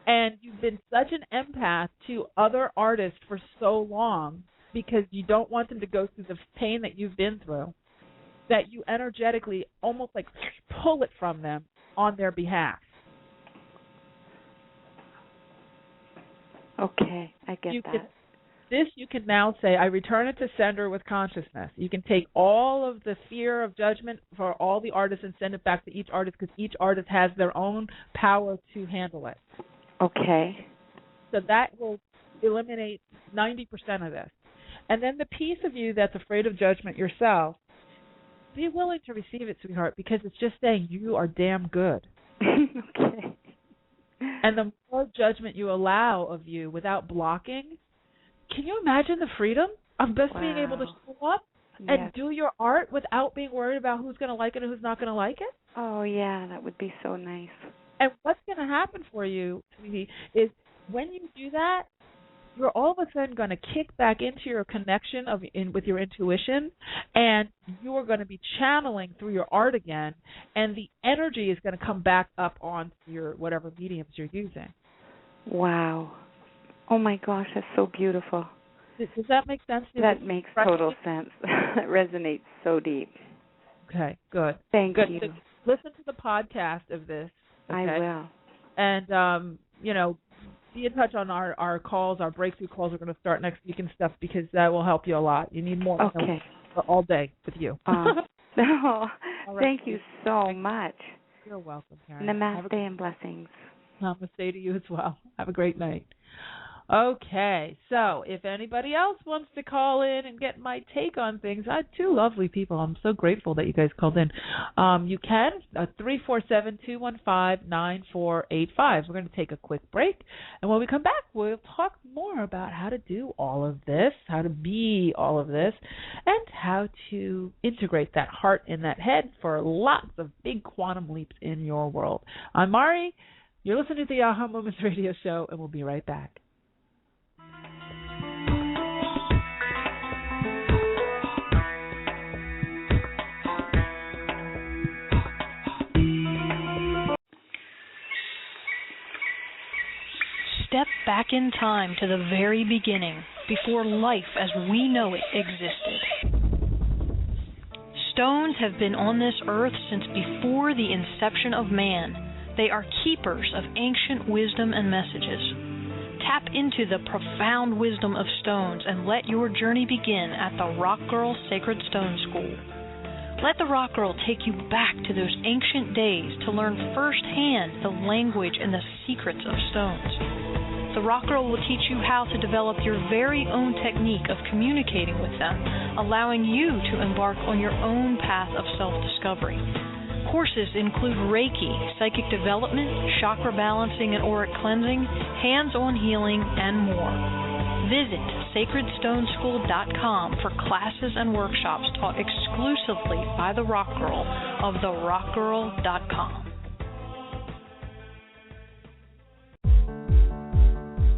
S2: And you've been such an empath to other artists for so long because you don't want them to go through the pain that you've been through, that you energetically almost like pull it from them on their behalf.
S8: Okay, I get that.
S2: You can now say, I return it to sender with consciousness. You can take all of the fear of judgment for all the artists and send it back to each artist because each artist has their own power to handle it.
S8: Okay.
S2: So that will eliminate 90% of this. And then the piece of you that's afraid of judgment yourself, be willing to receive it, sweetheart, because it's just saying you are damn good.
S8: Okay.
S2: And the more judgment you allow of you without blocking, can you imagine the freedom of just being able to show up and do your art without being worried about who's going to like it and who's not going to like it?
S8: Oh, yeah, that would be so nice.
S2: And what's going to happen for you, sweetie, is when you do that, you're all of a sudden going to kick back into your connection with your intuition, and you are going to be channeling through your art again, and the energy is going to come back up on your whatever mediums you're using.
S8: Wow. Oh, my gosh, that's so beautiful.
S2: Does that make sense to you?
S8: That makes total sense. That resonates so deep.
S2: Okay, good.
S8: Thank you.
S2: So listen to the podcast of this. Okay?
S8: I will.
S2: And, be in touch on our calls, our breakthrough calls are going to start next week and stuff because that will help you a lot. You need more all day with you.
S8: Thank you so much.
S2: You're welcome, Karen.
S8: Namaste and blessings.
S2: Namaste to you as well. Have a great night. Okay, so if anybody else wants to call in and get my take on things, I had two lovely people. I'm so grateful that you guys called in. You can, 347-215-9485. We're going to take a quick break, and when we come back, we'll talk more about how to do all of this, how to be all of this, and how to integrate that heart in that head for lots of big quantum leaps in your world. I'm Mari. You're listening to the Aha Moments Radio Show, and we'll be right back.
S6: Step back in time to the very beginning, before life as we know it existed. Stones have been on this earth since before the inception of man. They are keepers of ancient wisdom and messages. Tap into the profound wisdom of stones and let your journey begin at the Rock Girl Sacred Stone School. Let the Rock Girl take you back to those ancient days to learn firsthand the language and the secrets of stones. The Rock Girl will teach you how to develop your very own technique of communicating with them, allowing you to embark on your own path of self-discovery. Courses include Reiki, psychic development, chakra balancing and auric cleansing, hands-on healing, and more. Visit sacredstoneschool.com for classes and workshops taught exclusively by the Rock Girl of therockgirl.com.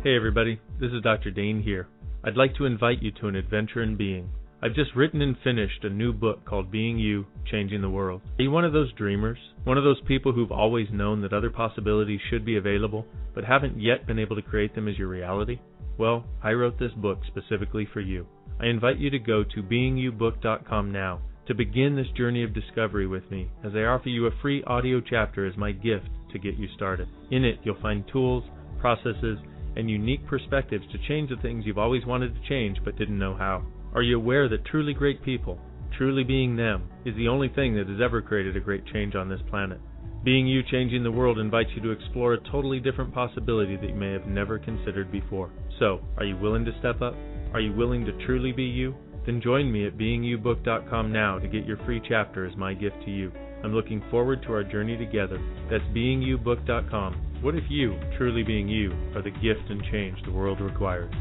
S5: Hey everybody, this is Dr. Dane here. I'd like to invite you to an adventure in being. I've just written and finished a new book called Being You, Changing the World. Are you one of those dreamers? One of those people who've always known that other possibilities should be available, but haven't yet been able to create them as your reality? Well, I wrote this book specifically for you. I invite you to go to beingyoubook.com now to begin this journey of discovery with me, as I offer you a free audio chapter as my gift to get you started. In it, you'll find tools, processes, and unique perspectives to change the things you've always wanted to change but didn't know how. Are you aware that truly great people, truly being them, is the only thing that has ever created a great change on this planet? Being You, Changing the World invites you to explore a totally different possibility that you may have never considered before. So, are you willing to step up? Are you willing to truly be you? Then join me at beingyoubook.com now to get your free chapter as my gift to you. I'm looking forward to our journey together. That's beingyoubook.com. What if you, truly being you, are the gift and change the world requires?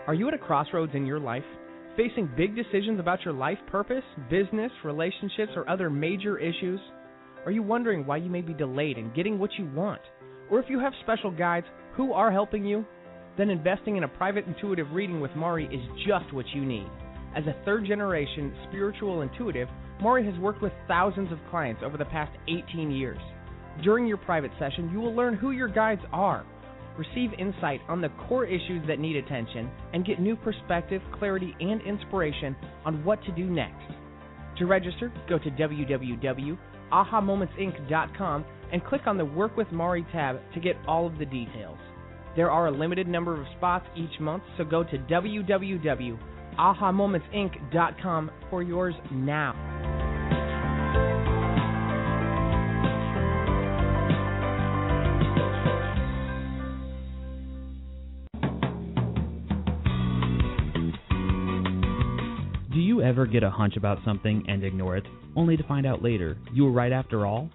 S4: Are you at a crossroads in your life? Facing big decisions about your life purpose, business, relationships, or other major issues? Are you wondering why you may be delayed in getting what you want? Or if you have special guides who are helping you? Then investing in a private intuitive reading with Mari is just what you need. As a third-generation spiritual intuitive, Mari has worked with thousands of clients over the past 18 years. During your private session, you will learn who your guides are, receive insight on the core issues that need attention, and get new perspective, clarity, and inspiration on what to do next. To register, go to www.ahamomentsinc.com and click on the Work with Mari tab to get all of the details. There are a limited number of spots each month, so go to www.ahamomentsinc.com for yours now.
S3: Do you ever get a hunch about something and ignore it, only to find out later you were right after all?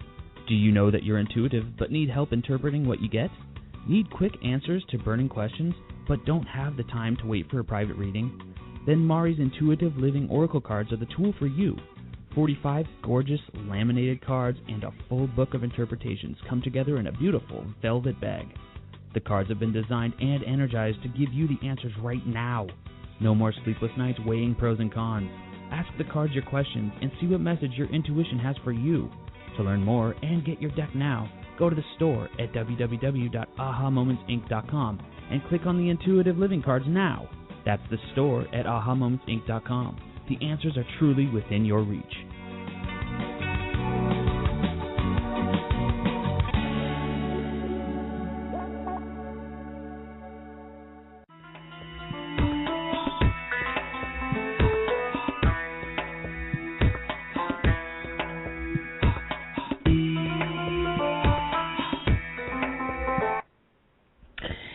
S3: Do you know that you're intuitive but need help interpreting what you get? Need quick answers to burning questions but don't have the time to wait for a private reading? Then Mari's Intuitive Living Oracle cards are the tool for you. 45 gorgeous laminated cards and a full book of interpretations come together in a beautiful velvet bag. The cards have been designed and energized to give you the answers right now. No more sleepless nights weighing pros and cons. Ask the cards your questions and see what message your intuition has for you. To learn more and get your deck now, go to the store at www.ahamomentsinc.com and click on the Intuitive Living cards now. That's the store at ahamomentsinc.com. The answers are truly within your reach.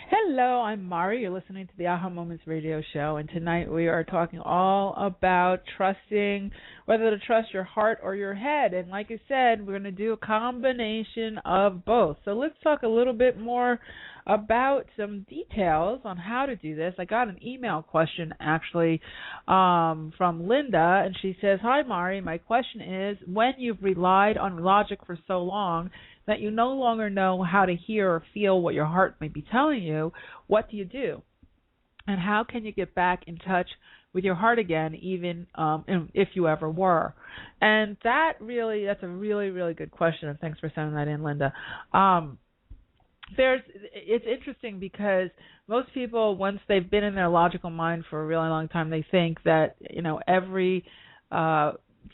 S2: Hello, I'm Mari. You're listening to the Aha Moments radio show, and tonight we are talking all about trusting, whether to trust your heart or your head. And like I said, we're going to do a combination of both. So let's talk a little bit more about some details on how to do this. I got an email question actually from Linda, and she says, "Hi Mari, my question is, when you've relied on logic for so long that you no longer know how to hear or feel what your heart may be telling you, what do you do? And how can you get back in touch with your heart again, even if you ever were?" And that's a really, really good question, and thanks for sending that in, Linda. It's interesting because most people, once they've been in their logical mind for a really long time, they think that, every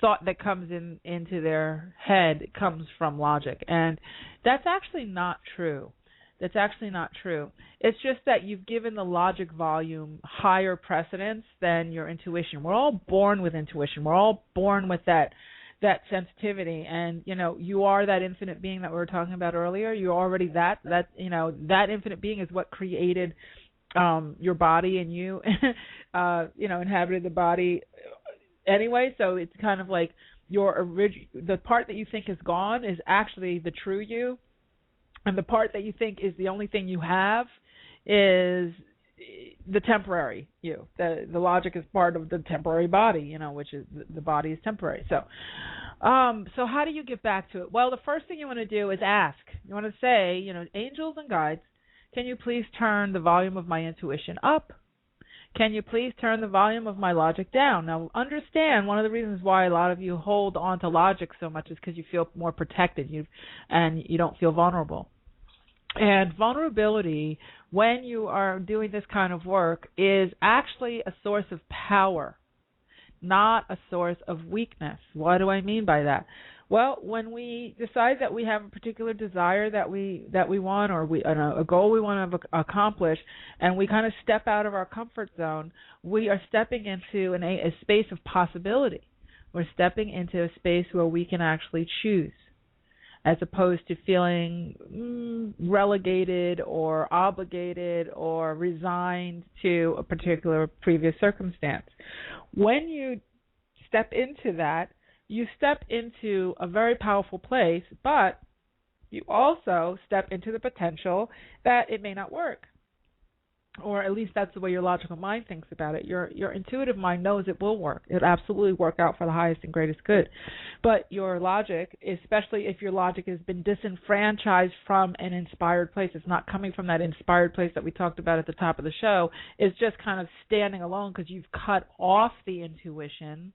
S2: thought that comes into their head comes from logic, and that's actually not true. It's just that you've given the logic volume higher precedence than your intuition. We're all born with intuition. We're all born with that sensitivity, and you are that infinite being that we were talking about earlier. You're already that infinite being is what created your body, and you inhabited the body anyway. So it's kind of like the part that you think is gone is actually the true you, and the part that you think is the only thing you have is the temporary you. The logic is part of the temporary body, which is the body is temporary. So how do you get back to it? Well, the first thing you want to do is ask. You want to say, angels and guides, can you please turn the volume of my intuition up? Can you please turn the volume of my logic down? Now, understand one of the reasons why a lot of you hold on to logic so much is because you feel more protected and you don't feel vulnerable. And vulnerability, when you are doing this kind of work, is actually a source of power, not a source of weakness. What do I mean by that? Well, when we decide that we have a particular desire that we want, or a goal we want to accomplish, and we kind of step out of our comfort zone, we are stepping into a space of possibility. We're stepping into a space where we can actually choose, as opposed to feeling relegated or obligated or resigned to a particular previous circumstance. When you step into that, you step into a very powerful place, but you also step into the potential that it may not work. Or at least that's the way your logical mind thinks about it. Your intuitive mind knows it will work. It'll absolutely work out for the highest and greatest good. But your logic, especially if your logic has been disenfranchised from an inspired place, it's not coming from that inspired place that we talked about at the top of the show, it's just kind of standing alone because you've cut off the intuition.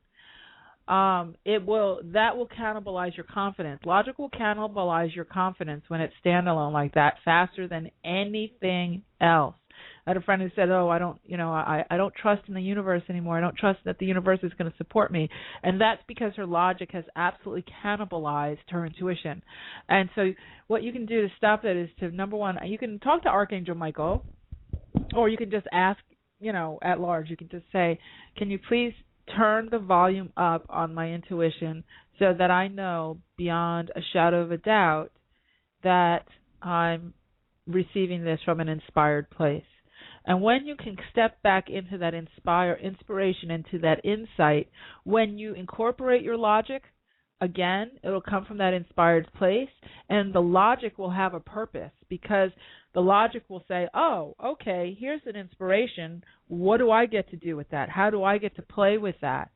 S2: That will cannibalize your confidence. Logic will cannibalize your confidence when it's standalone like that faster than anything else. I had a friend who said, I don't trust in the universe anymore. I don't trust that the universe is going to support me. And that's because her logic has absolutely cannibalized her intuition. And so what you can do to stop that is to, number one, you can talk to Archangel Michael, or you can just ask, at large. You can just say, can you please turn the volume up on my intuition so that I know beyond a shadow of a doubt that I'm receiving this from an inspired place. And when you can step back into that inspiration, into that insight, when you incorporate your logic, again, it'll come from that inspired place, and the logic will have a purpose, because the logic will say, oh, okay, here's an inspiration. What do I get to do with that? How do I get to play with that?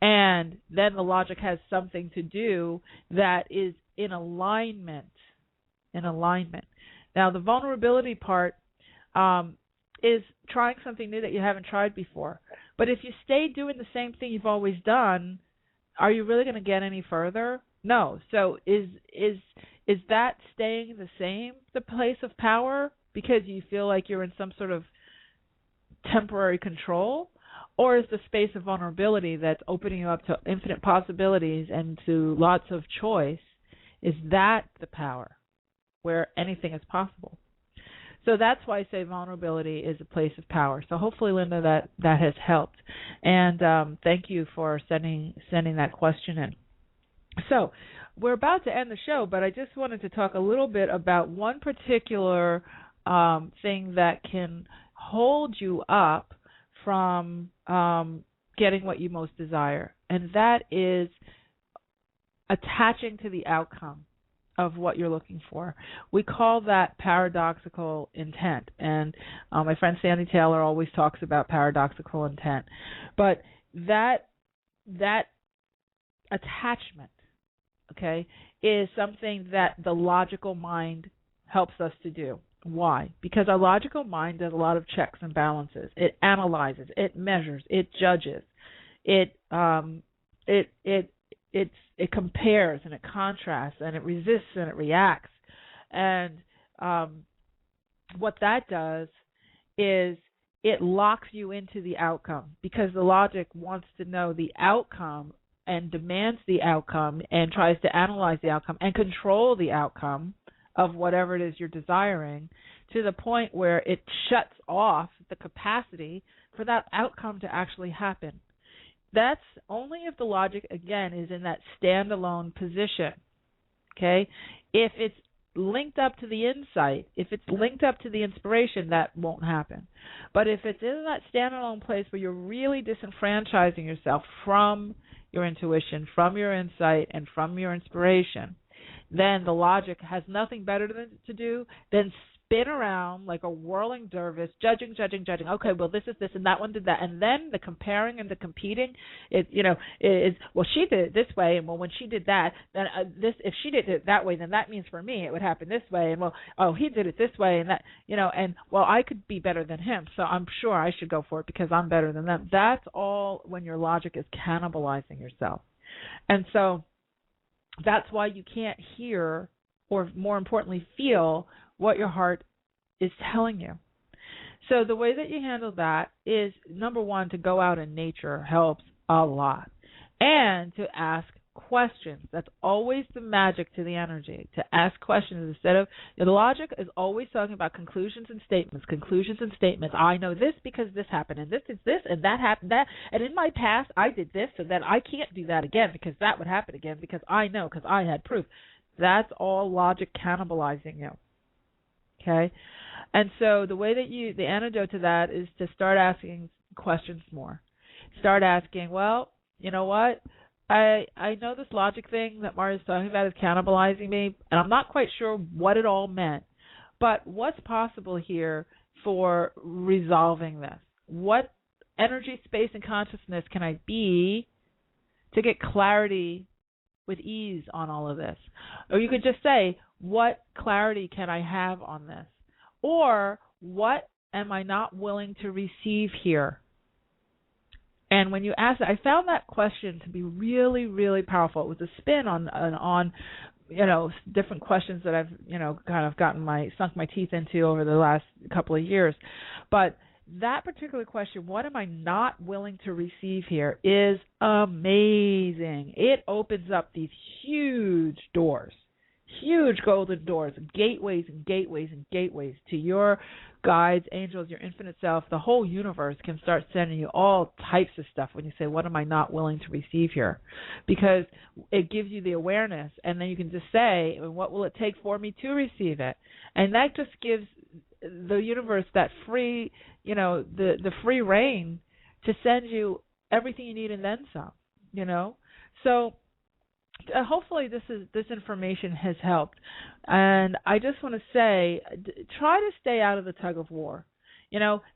S2: And then the logic has something to do that is in alignment. Now, the vulnerability part is trying something new that you haven't tried before. But if you stay doing the same thing you've always done, are you really going to get any further? No. So is that staying the same, the place of power, because you feel like you're in some sort of temporary control? Or is the space of vulnerability that's opening you up to infinite possibilities and to lots of choice, is that the power where anything is possible? So that's why I say vulnerability is a place of power. So hopefully, Linda, that has helped. And thank you for sending that question in. So we're about to end the show, but I just wanted to talk a little bit about one particular thing that can hold you up from getting what you most desire, and that is attaching to the outcome of what you're looking for. We call that paradoxical intent, and my friend Sandy Taylor always talks about paradoxical intent. But that attachment, okay, is something that the logical mind helps us to do. Why? Because our logical mind does a lot of checks and balances. It analyzes, it measures, it judges, it compares and it contrasts and it resists and it reacts. And what that does is it locks you into the outcome, because the logic wants to know the outcome and demands the outcome and tries to analyze the outcome and control the outcome of whatever it is you're desiring, to the point where it shuts off the capacity for that outcome to actually happen. That's only if the logic, again, is in that standalone position, okay? If it's linked up to the insight, if it's linked up to the inspiration, that won't happen. But if it's in that standalone place where you're really disenfranchising yourself from your intuition, from your insight, and from your inspiration, then the logic has nothing better to do than spin around like a whirling dervish, judging. Okay, well, this is this, and that one did that, and then the comparing and the competing. Is well, she did it this way, and well, when she did that, then this. If she did it that way, then that means for me it would happen this way, and well, oh, he did it this way, and that, and well, I could be better than him, so I'm sure I should go for it because I'm better than them. That's all when your logic is cannibalizing yourself, and so that's why you can't hear, or more importantly, feel what your heart is telling you. So the way that you handle that is, number one, to go out in nature helps a lot. And to ask questions. That's always the magic to the energy, to ask questions instead of, the logic is always talking about conclusions and statements. I know this because this happened, and this is this, and that happened, that, and in my past I did this, so then I can't do that again because that would happen again because I know, because I had proof. That's all logic cannibalizing you. Okay? And so the way that the antidote to that is to start asking questions more. Start asking, well, you know what? I know this logic thing that Maria's talking about is cannibalizing me, and I'm not quite sure what it all meant. But what's possible here for resolving this? What energy, space, and consciousness can I be to get clarity with ease on all of this? Or you could just say, what clarity can I have on this? Or what am I not willing to receive here? And when you ask that, I found that question to be really, really powerful. It was a spin on different questions that I've, kind of sunk my teeth into over the last couple of years. But that particular question, what am I not willing to receive here, is amazing. It opens up these huge doors, huge golden doors, gateways and gateways and gateways to your guides, angels, your infinite self. The whole universe can start sending you all types of stuff when you say, what am I not willing to receive here? Because it gives you the awareness, and then you can just say, what will it take for me to receive it? And that just gives the universe that free, the free reign to send you everything you need and then some, So hopefully this information has helped. And I just want to say, try to stay out of the tug of war.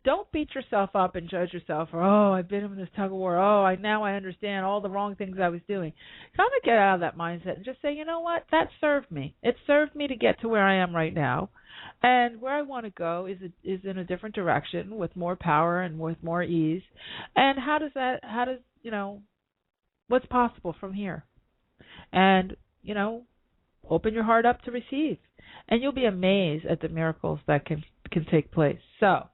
S2: Don't beat yourself up and judge yourself for, I've been in this tug of war. Now I understand all the wrong things I was doing. Kind of get out of that mindset and just say, you know what, that served me. It served me to get to where I am right now. And where I want to go is in a different direction with more power and with more ease. And what's possible from here? And, open your heart up to receive. And you'll be amazed at the miracles that can take place. So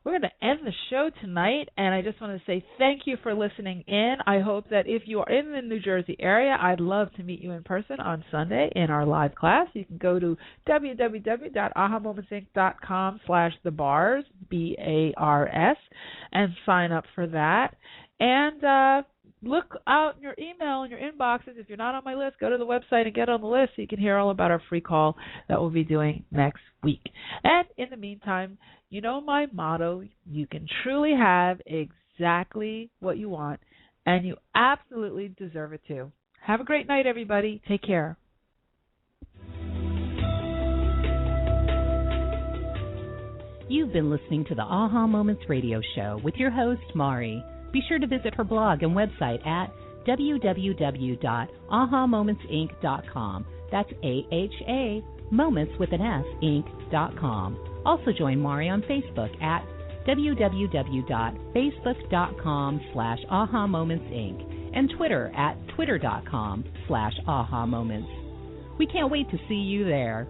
S2: we're going to end the show tonight, and I just want to say thank you for listening in. I hope that if you are in the New Jersey area, I'd love to meet you in person on Sunday in our live class. You can go to www.ahamomentsinc.com/thebars, BARS, and sign up for that. And look out in your email and your inboxes. If you're not on my list, go to the website and get on the list so you can hear all about our free call that we'll be doing next week. And in the meantime, my motto, you can truly have exactly what you want, and you absolutely deserve it too. Have a great night, everybody. Take care.
S1: You've been listening to the Aha Moments radio show with your host, Mari. Be sure to visit her blog and website at www.ahamomentsinc.com. That's AHA, moments with an S, inc.com. Also join Mari on Facebook at www.facebook.com/ahamomentsinc and Twitter at twitter.com/ahamoments. We can't wait to see you there.